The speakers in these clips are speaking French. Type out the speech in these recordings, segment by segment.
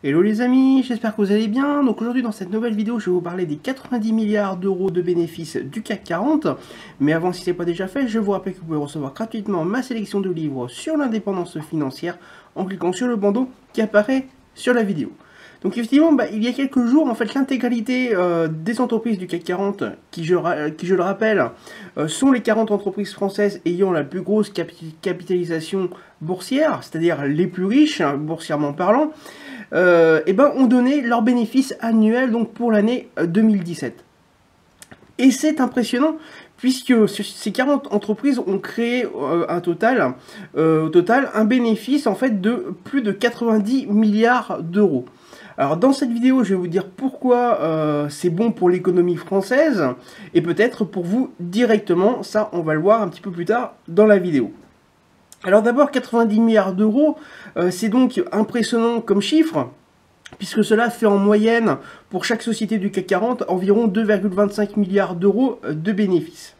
Hello les amis, j'espère que vous allez bien. Donc aujourd'hui dans cette nouvelle vidéo, je vais vous parler des 90 milliards d'euros de bénéfices du CAC 40. Mais avant, si ce n'est pas déjà fait, je vous rappelle que vous pouvez recevoir gratuitement ma sélection de livres sur l'indépendance financière en cliquant sur le bandeau qui apparaît sur la vidéo. Donc effectivement, il y a quelques jours, en fait, l'intégralité des entreprises du CAC 40, qui je le rappelle, sont les 40 entreprises françaises ayant la plus grosse capitalisation boursière, c'est-à-dire les plus riches, hein, boursièrement parlant, ont donné leur bénéfice annuel donc, pour l'année 2017. Et c'est impressionnant, puisque ces 40 entreprises ont créé au total un bénéfice en fait, de plus de 90 milliards d'euros. Alors dans cette vidéo, je vais vous dire pourquoi c'est bon pour l'économie française, et peut-être pour vous directement, ça on va le voir un petit peu plus tard dans la vidéo. Alors d'abord, 90 milliards d'euros, c'est donc impressionnant comme chiffre, puisque cela fait en moyenne, pour chaque société du CAC 40, environ 2,25 milliards d'euros de bénéfices.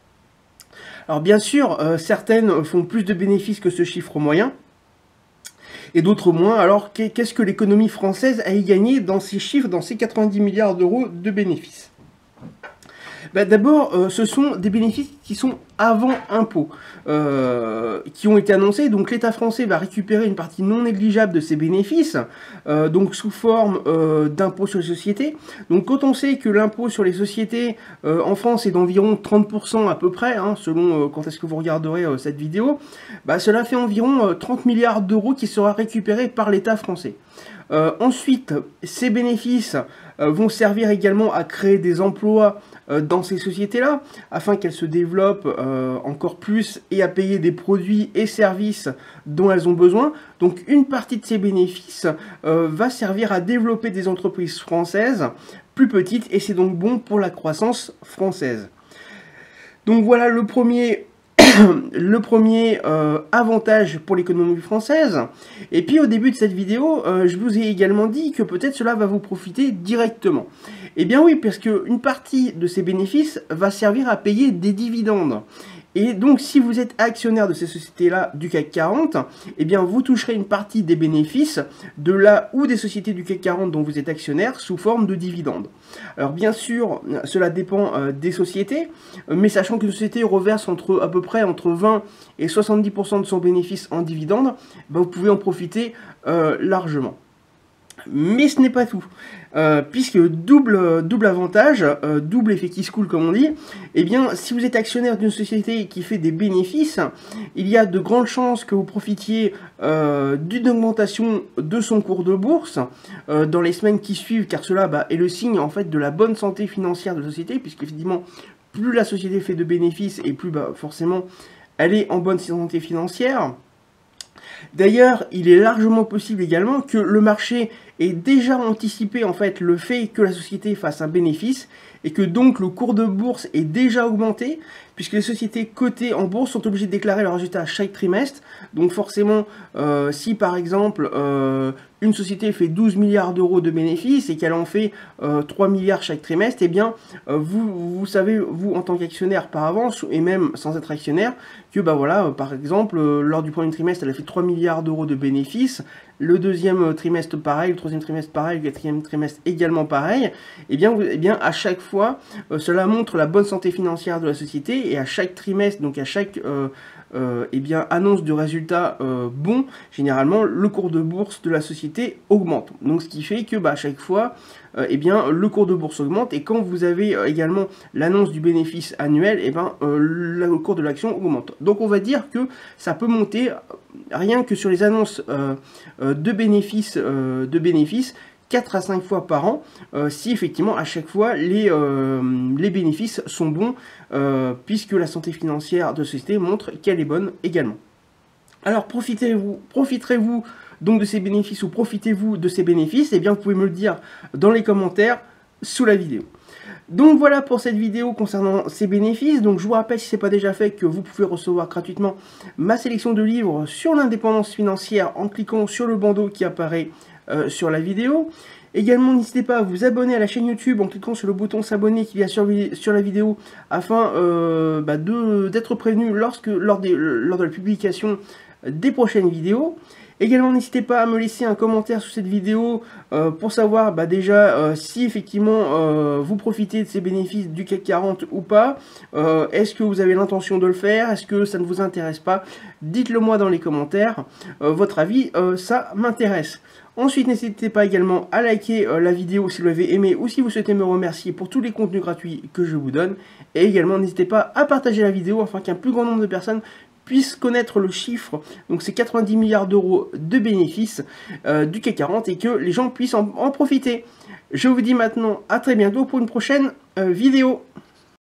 Alors bien sûr, certaines font plus de bénéfices que ce chiffre moyen, et d'autres moins. Alors qu'est-ce que l'économie française a y gagné dans ces chiffres, dans ces 90 milliards d'euros de bénéfices? D'abord, ce sont des bénéfices qui sont avant impôt, qui ont été annoncés. Donc l'État français va récupérer une partie non négligeable de ces bénéfices, donc sous forme d'impôt sur les sociétés. Donc quand on sait que l'impôt sur les sociétés en France est d'environ 30% à peu près, hein, selon quand est-ce que vous regarderez cette vidéo, cela fait environ 30 milliards d'euros qui sera récupéré par l'État français. Ensuite, ces bénéfices vont servir également à créer des emplois dans ces sociétés-là, afin qu'elles se développent encore plus et à payer des produits et services dont elles ont besoin. Donc une partie de ces bénéfices va servir à développer des entreprises françaises plus petites, et c'est donc bon pour la croissance française. Donc voilà le premier avantage pour l'économie française. Et puis au début de cette vidéo, je vous ai également dit que peut-être cela va vous profiter directement. Eh bien oui, parce qu'une partie de ces bénéfices va servir à payer des dividendes. Et donc, si vous êtes actionnaire de ces sociétés-là du CAC 40, eh bien, vous toucherez une partie des bénéfices de là ou des sociétés du CAC 40 dont vous êtes actionnaire sous forme de dividendes. Alors, bien sûr, cela dépend des sociétés, mais sachant qu'une société reverse à peu près entre 20 et 70% de son bénéfice en dividendes, vous pouvez en profiter largement. Mais ce n'est pas tout, puisque double avantage, double effet qui se coule comme on dit, eh bien si vous êtes actionnaire d'une société qui fait des bénéfices, il y a de grandes chances que vous profitiez d'une augmentation de son cours de bourse dans les semaines qui suivent, car cela est le signe en fait de la bonne santé financière de la société, puisque effectivement plus la société fait de bénéfices et plus forcément elle est en bonne santé financière. D'ailleurs, il est largement possible également que le marché ait déjà anticipé en fait le fait que la société fasse un bénéfice et que donc le cours de bourse est déjà augmenté, puisque les sociétés cotées en bourse sont obligées de déclarer leurs résultats chaque trimestre. Donc forcément, si par exemple une société fait 12 milliards d'euros de bénéfices et qu'elle en fait 3 milliards chaque trimestre, eh bien vous savez, vous en tant qu'actionnaire par avance, et même sans être actionnaire, que par exemple, lors du premier trimestre, elle a fait 3 milliards d'euros de bénéfices, le deuxième trimestre pareil, le troisième trimestre pareil, le quatrième trimestre également pareil. Eh bien à chaque fois, cela montre la bonne santé financière de la société, et à chaque trimestre, donc à chaque annonce de résultats bons, généralement le cours de bourse de la société augmente. Donc ce qui fait que à chaque fois, le cours de bourse augmente, et quand vous avez également l'annonce du bénéfice annuel, le cours de l'action augmente. Donc on va dire que ça peut monter rien que sur les annonces de bénéfices 4 à 5 fois par an, si effectivement à chaque fois les bénéfices sont bons, puisque la santé financière de la société montre qu'elle est bonne également. Alors profiterez-vous donc de ces bénéfices, ou profitez-vous de ces bénéfices? Eh bien vous pouvez me le dire dans les commentaires sous la vidéo. Donc voilà pour cette vidéo concernant ces bénéfices. Donc je vous rappelle, si ce n'est pas déjà fait, que vous pouvez recevoir gratuitement ma sélection de livres sur l'indépendance financière en cliquant sur le bandeau qui apparaît sur la vidéo. Également, n'hésitez pas à vous abonner à la chaîne YouTube en cliquant sur le bouton s'abonner qu'il y a sur la vidéo, afin d'être prévenu lors de la publication des prochaines vidéos. Également, n'hésitez pas à me laisser un commentaire sous cette vidéo pour savoir déjà si effectivement vous profitez de ces bénéfices du CAC 40 ou pas. Est-ce que vous avez l'intention de le faire? Est-ce que ça ne vous intéresse pas? Dites-le moi dans les commentaires. Votre avis, ça m'intéresse. Ensuite, n'hésitez pas également à liker la vidéo si vous l'avez aimé ou si vous souhaitez me remercier pour tous les contenus gratuits que je vous donne. Et également, n'hésitez pas à partager la vidéo afin qu'un plus grand nombre de personnes puissent connaître le chiffre. Donc c'est 90 milliards d'euros de bénéfices du CAC 40 et que les gens puissent en profiter. Je vous dis maintenant à très bientôt pour une prochaine vidéo.